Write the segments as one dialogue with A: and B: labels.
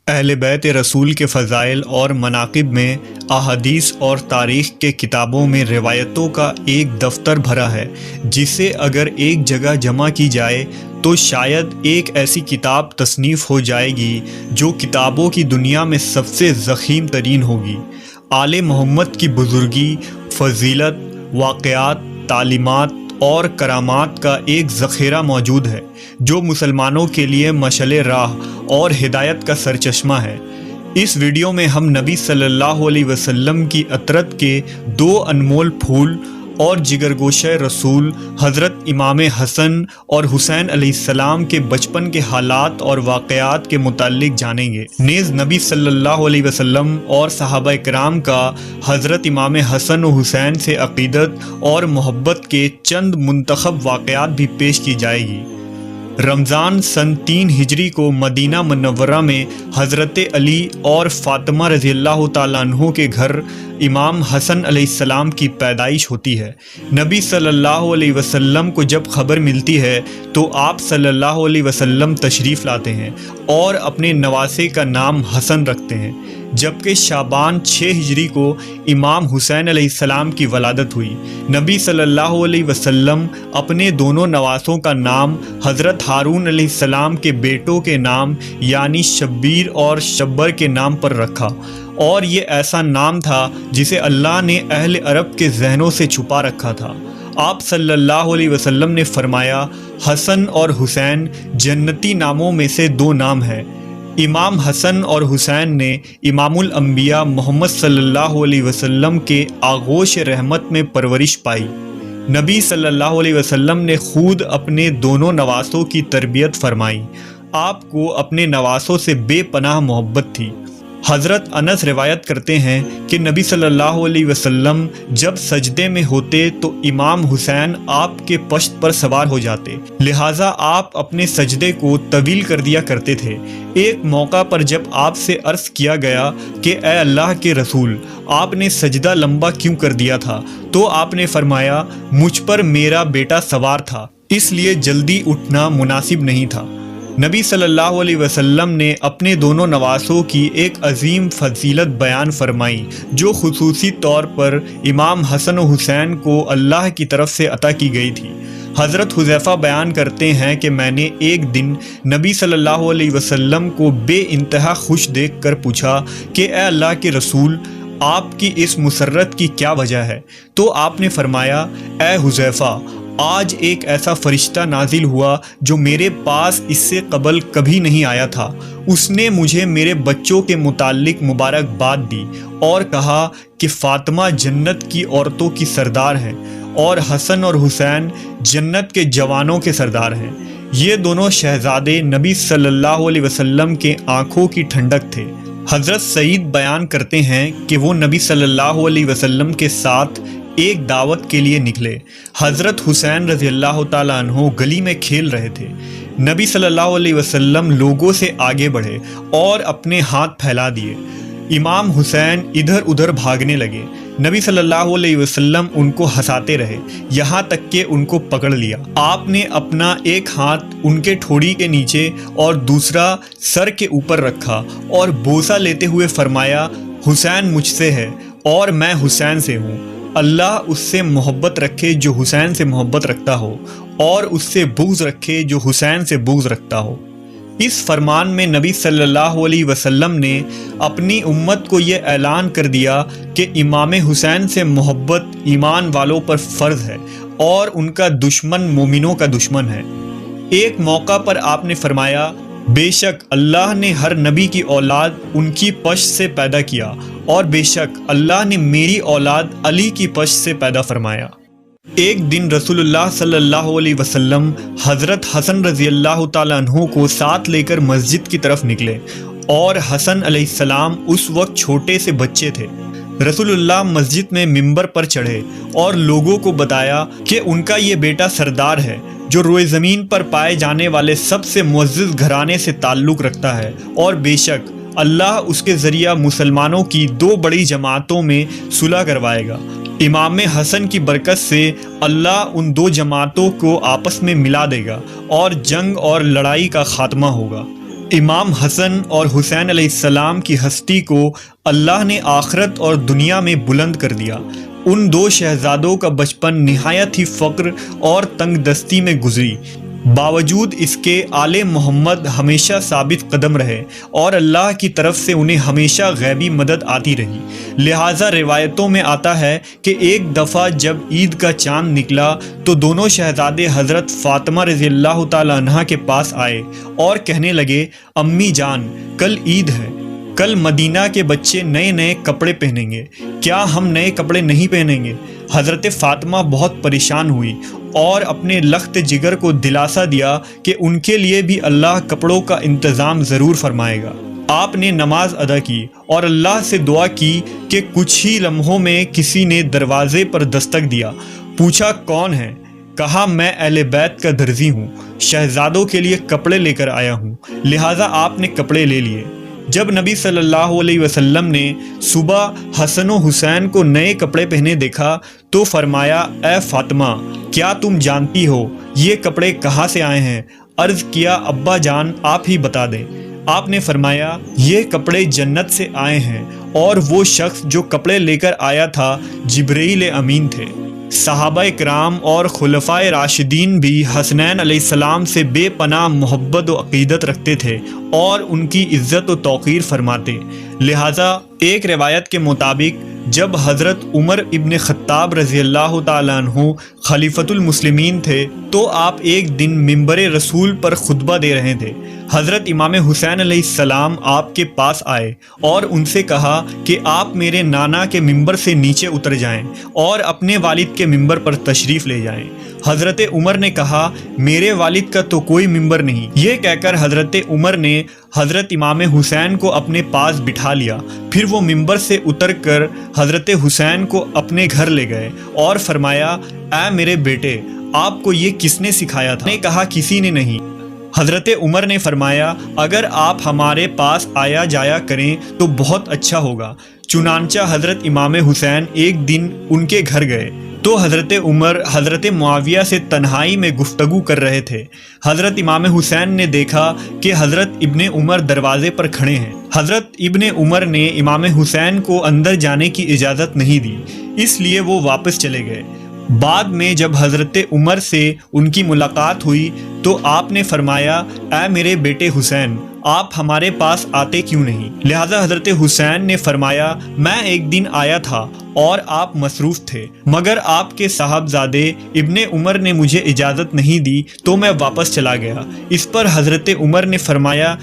A: اہل بیت رسول کے فضائل اور مناقب میں احادیث اور تاریخ کے کتابوں میں روایتوں کا ایک دفتر بھرا ہے جسے اگر ایک جگہ جمع کی جائے تو شاید ایک ایسی کتاب تصنیف ہو جائے گی جو کتابوں کی دنیا میں سب سے ضخیم ترین ہوگی۔ آل محمد کی بزرگی، فضیلت، واقعات، تعلیمات اور کرامات کا ایک ذخیرہ موجود ہے جو مسلمانوں کے لیے مشعل راہ اور ہدایت کا سرچشمہ ہے۔ اس ویڈیو میں ہم نبی صلی اللہ علیہ وسلم کی عطرت کے دو انمول پھول اور جگرگوشہ رسول حضرت امام حسن اور حسین علیہ السلام کے بچپن کے حالات اور واقعات کے متعلق جانیں گے۔ نیز نبی صلی اللہ علیہ وسلم اور صحابہ کرام کا حضرت امام حسن و حسین سے عقیدت اور محبت کے چند منتخب واقعات بھی پیش کی جائے گی۔ رمضان سن 3 ہجری کو مدینہ منورہ میں حضرت علی اور فاطمہ رضی اللہ تعالیٰ عنہ کے گھر امام حسن علیہ السلام کی پیدائش ہوتی ہے۔ نبی صلی اللہ علیہ وسلم کو جب خبر ملتی ہے تو آپ صلی اللہ علیہ وسلم تشریف لاتے ہیں اور اپنے نواسے کا نام حسن رکھتے ہیں، جبکہ شعبان 6 ہجری کو امام حسین علیہ السلام کی ولادت ہوئی۔ نبی صلی اللہ علیہ وسلم اپنے دونوں نواسوں کا نام حضرت ہارون علیہ السلام کے بیٹوں کے نام یعنی شبیر اور شبر کے نام پر رکھا، اور یہ ایسا نام تھا جسے اللہ نے اہل عرب کے ذہنوں سے چھپا رکھا تھا۔ آپ صلی اللہ علیہ وسلم نے فرمایا، حسن اور حسین جنتی ناموں میں سے 2 نام ہیں۔ امام حسن اور حسین نے امام الانبیاء محمد صلی اللہ علیہ وسلم کے آغوش رحمت میں پرورش پائی۔ نبی صلی اللہ علیہ وسلم نے خود اپنے دونوں نواسوں کی تربیت فرمائی۔ آپ کو اپنے نواسوں سے بے پناہ محبت تھی۔ حضرت انس روایت کرتے ہیں کہ نبی صلی اللہ علیہ وسلم جب سجدے میں ہوتے تو امام حسین آپ کے پشت پر سوار ہو جاتے، لہٰذا آپ اپنے سجدے کو طویل کر دیا کرتے تھے۔ ایک موقع پر جب آپ سے عرض کیا گیا کہ اے اللہ کے رسول، آپ نے سجدہ لمبا کیوں کر دیا تھا؟ تو آپ نے فرمایا، مجھ پر میرا بیٹا سوار تھا، اس لیے جلدی اٹھنا مناسب نہیں تھا۔ نبی صلی اللہ علیہ وسلم نے اپنے دونوں نواسوں کی ایک عظیم فضیلت بیان فرمائی جو خصوصی طور پر امام حسن و حسین کو اللہ کی طرف سے عطا کی گئی تھی۔ حضرت حذیفہ بیان کرتے ہیں کہ میں نے ایک دن نبی صلی اللہ علیہ وسلم کو بے انتہا خوش دیکھ کر پوچھا کہ اے اللہ کے رسول، آپ کی اس مسرت کی کیا وجہ ہے؟ تو آپ نے فرمایا، اے حذیفہ، آج ایک ایسا فرشتہ نازل ہوا جو میرے پاس اس سے قبل کبھی نہیں آیا تھا۔ اس نے مجھے میرے بچوں کے متعلق مبارکباد دی اور کہا کہ فاطمہ جنت کی عورتوں کی سردار ہیں اور حسن اور حسین جنت کے جوانوں کے سردار ہیں۔ یہ دونوں شہزادے نبی صلی اللہ علیہ وسلم کے آنکھوں کی ٹھنڈک تھے۔ حضرت سعید بیان کرتے ہیں کہ وہ نبی صلی اللہ علیہ وسلم کے ساتھ ایک دعوت کے لیے نکلے۔ حضرت حسین رضی اللہ تعالیٰ عنہ گلی میں کھیل رہے تھے۔ نبی صلی اللہ علیہ وسلم لوگوں سے آگے بڑھے اور اپنے ہاتھ پھیلا دیے۔ امام حسین ادھر ادھر بھاگنے لگے۔ نبی صلی اللہ علیہ وسلم ان کو ہنساتے رہے یہاں تک کہ ان کو پکڑ لیا۔ آپ نے اپنا ایک ہاتھ ان کے ٹھوڑی کے نیچے اور دوسرا سر کے اوپر رکھا اور بوسہ لیتے ہوئے فرمایا، حسین مجھ سے ہے اور میں حسین سے ہوں۔ اللہ اس سے محبت رکھے جو حسین سے محبت رکھتا ہو، اور اس سے بغض رکھے جو حسین سے بغض رکھتا ہو۔ اس فرمان میں نبی صلی اللہ علیہ وسلم نے اپنی امت کو یہ اعلان کر دیا کہ امام حسین سے محبت ایمان والوں پر فرض ہے اور ان کا دشمن مومنوں کا دشمن ہے۔ ایک موقع پر آپ نے فرمایا، بے شک اللہ نے ہر نبی کی اولاد ان کی پشت سے پیدا کیا، اور بے شک اللہ نے میری اولاد علی کی پشت سے پیدا فرمایا۔ ایک دن رسول اللہ صلی اللہ علیہ وسلم حضرت حسن رضی اللہ تعالیٰ عنہ کو ساتھ لے کر مسجد کی طرف نکلے، اور حسن علیہ السلام اس وقت چھوٹے سے بچے تھے۔ رسول اللہ مسجد میں ممبر پر چڑھے اور لوگوں کو بتایا کہ ان کا یہ بیٹا سردار ہے جو روئے زمین پر پائے جانے والے سب سے معزز گھرانے سے تعلق رکھتا ہے، اور بے شک اللہ اس کے ذریعہ مسلمانوں کی 2 بڑی جماعتوں میں صلح کروائے گا۔ امام حسن کی برکت سے اللہ ان 2 جماعتوں کو آپس میں ملا دے گا اور جنگ اور لڑائی کا خاتمہ ہوگا۔ امام حسن اور حسین علیہ السلام کی ہستی کو اللہ نے آخرت اور دنیا میں بلند کر دیا۔ ان دو شہزادوں کا بچپن نہایت ہی فقر اور تنگ دستی میں گزری، باوجود اس کے آل محمد ہمیشہ ثابت قدم رہے اور اللہ کی طرف سے انہیں ہمیشہ غیبی مدد آتی رہی۔ لہٰذا روایتوں میں آتا ہے کہ ایک دفعہ جب عید کا چاند نکلا تو دونوں شہزادے حضرت فاطمہ رضی اللہ تعالی عنہا کے پاس آئے اور کہنے لگے، امی جان، کل عید ہے، کل مدینہ کے بچے نئے نئے کپڑے پہنیں گے، کیا ہم نئے کپڑے نہیں پہنیں گے؟ حضرت فاطمہ بہت پریشان ہوئی اور اپنے لخت جگر کو دلاسا دیا کہ ان کے لیے بھی اللہ کپڑوں کا انتظام ضرور فرمائے گا۔ آپ نے نماز ادا کی اور اللہ سے دعا کی کہ کچھ ہی لمحوں میں کسی نے دروازے پر دستک دیا۔ پوچھا کون ہے؟ کہا میں اہل بیت کا درزی ہوں، شہزادوں کے لیے کپڑے لے کر آیا ہوں، لہٰذا آپ نے کپڑے لے لیے۔ جب نبی صلی اللہ علیہ وسلم نے صبح حسن و حسین کو نئے کپڑے پہنے دیکھا تو فرمایا، اے فاطمہ، کیا تم جانتی ہو یہ کپڑے کہاں سے آئے ہیں؟ عرض کیا، ابا جان آپ ہی بتا دیں۔ آپ نے فرمایا، یہ کپڑے جنت سے آئے ہیں اور وہ شخص جو کپڑے لے کر آیا تھا جبرائیل امین تھے۔ صحابہ کرام اور خلفائے راشدین بھی حسنین علیہ السلام سے بے پناہ محبت و عقیدت رکھتے تھے اور ان کی عزت و توقیر فرماتے۔ لہٰذا ایک روایت کے مطابق جب حضرت عمر ابن خطاب رضی اللہ تعالیٰ عنہ خلیفۃ المسلمین تھے تو آپ ایک دن منبر رسول پر خطبہ دے رہے تھے۔ حضرت امام حسین علیہ السلام آپ کے پاس آئے اور ان سے کہا کہ آپ میرے نانا کے منبر سے نیچے اتر جائیں اور اپنے والد کے منبر پر تشریف لے جائیں۔ حضرت عمر نے کہا، میرے والد کا تو کوئی منبر نہیں۔ یہ کہہ کر حضرت عمر نے حضرت امام حسین کو اپنے پاس بٹھا لیا، پھر وہ منبر سے اتر کر حضرت حسین کو اپنے گھر لے گئے اور فرمایا، اے میرے بیٹے، آپ کو یہ کس نے سکھایا تھا؟ نے کہا، کسی نے نہیں۔ حضرت عمر نے فرمایا، اگر آپ ہمارے پاس آیا جایا کریں تو بہت اچھا ہوگا۔ چنانچہ حضرت امام حسین ایک دن ان کے گھر گئے تو حضرت عمر حضرت معاویہ سے تنہائی میں گفتگو کر رہے تھے۔ حضرت امام حسین نے دیکھا کہ حضرت ابن عمر دروازے پر کھڑے ہیں۔ حضرت ابن عمر نے امام حسین کو اندر جانے کی اجازت نہیں دی، اس لیے وہ واپس چلے گئے۔ بعد میں جب حضرت عمر سے ان کی ملاقات ہوئی تو آپ نے فرمایا، اے میرے بیٹے حسین، آپ ہمارے پاس آتے کیوں نہیں؟ لہذا حضرت حسین نے فرمایا، میں ایک دن آیا تھا اور آپ مصروف تھے، مگر آپ کے صاحبزادے ابن عمر نے مجھے اجازت نہیں دی تو میں واپس چلا گیا۔ اس پر حضرت عمر نے فرمایا،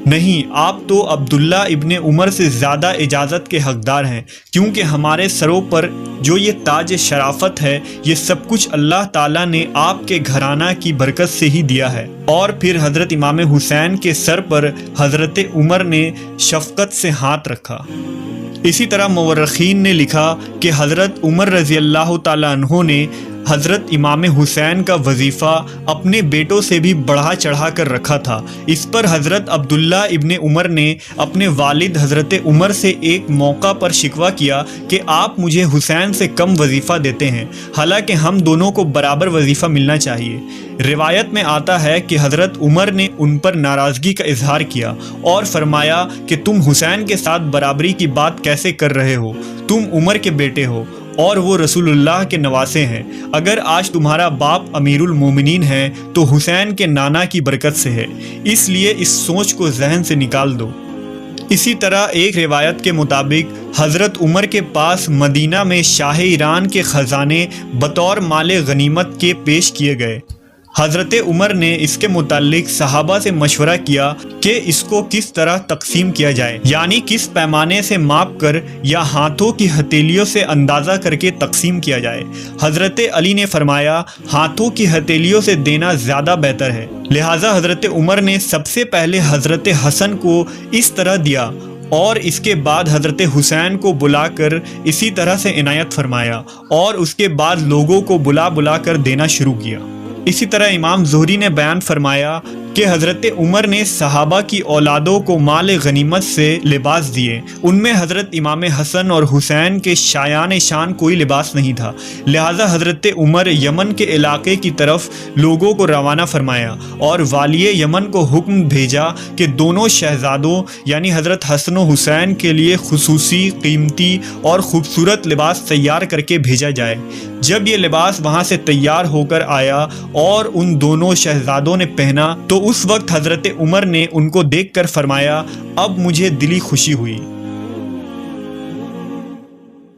A: نہیں، آپ تو عبداللہ ابن عمر سے زیادہ اجازت کے حقدار ہیں، کیونکہ ہمارے سروں پر جو یہ تاج شرافت ہے یہ سب کچھ اللہ تعالیٰ نے آپ کے گھرانہ کی برکت سے ہی دیا ہے۔ اور پھر حضرت امام حسین کے سر پر حضرت عمر نے شفقت سے ہاتھ رکھا۔ اسی طرح مورخین نے لکھا کہ حضرت عمر رضی اللہ تعالیٰ عنہ نے حضرت امام حسین کا وظیفہ اپنے بیٹوں سے بھی بڑھا چڑھا کر رکھا تھا۔ اس پر حضرت عبداللہ ابن عمر نے اپنے والد حضرت عمر سے ایک موقع پر شکوہ کیا کہ آپ مجھے حسین سے کم وظیفہ دیتے ہیں، حالانکہ ہم دونوں کو برابر وظیفہ ملنا چاہیے۔ روایت میں آتا ہے کہ حضرت عمر نے ان پر ناراضگی کا اظہار کیا اور فرمایا کہ تم حسین کے ساتھ برابری کی بات کیسے کر رہے ہو؟ تم عمر کے بیٹے ہو اور وہ رسول اللہ کے نواسے ہیں۔ اگر آج تمہارا باپ امیر المومنین ہے تو حسین کے نانا کی برکت سے ہے، اس لیے اس سوچ کو ذہن سے نکال دو۔ اسی طرح ایک روایت کے مطابق حضرت عمر کے پاس مدینہ میں شاہ ایران کے خزانے بطور مال غنیمت کے پیش کیے گئے۔ حضرت عمر نے اس کے متعلق صحابہ سے مشورہ کیا کہ اس کو کس طرح تقسیم کیا جائے، یعنی کس پیمانے سے ماپ کر یا ہاتھوں کی ہتھیلیوں سے اندازہ کر کے تقسیم کیا جائے۔ حضرت علی نے فرمایا، ہاتھوں کی ہتھیلیوں سے دینا زیادہ بہتر ہے۔ لہٰذا حضرت عمر نے سب سے پہلے حضرت حسن کو اس طرح دیا اور اس کے بعد حضرت حسین کو بلا کر اسی طرح سے عنایت فرمایا اور اس کے بعد لوگوں کو بلا کر دینا شروع کیا۔ اسی طرح امام زہری نے بیان فرمایا کہ حضرت عمر نے صحابہ کی اولادوں کو مال غنیمت سے لباس دیے، ان میں حضرت امام حسن اور حسین کے شایان شان کوئی لباس نہیں تھا، لہٰذا حضرت عمر یمن کے علاقے کی طرف لوگوں کو روانہ فرمایا اور والی یمن کو حکم بھیجا کہ دونوں شہزادوں یعنی حضرت حسن و حسین کے لیے خصوصی قیمتی اور خوبصورت لباس تیار کر کے بھیجا جائے۔ جب یہ لباس وہاں سے تیار ہو کر آیا اور ان دونوں شہزادوں نے پہنا تو اس وقت حضرت عمر نے ان کو دیکھ کر فرمایا، اب مجھے دلی خوشی ہوئی۔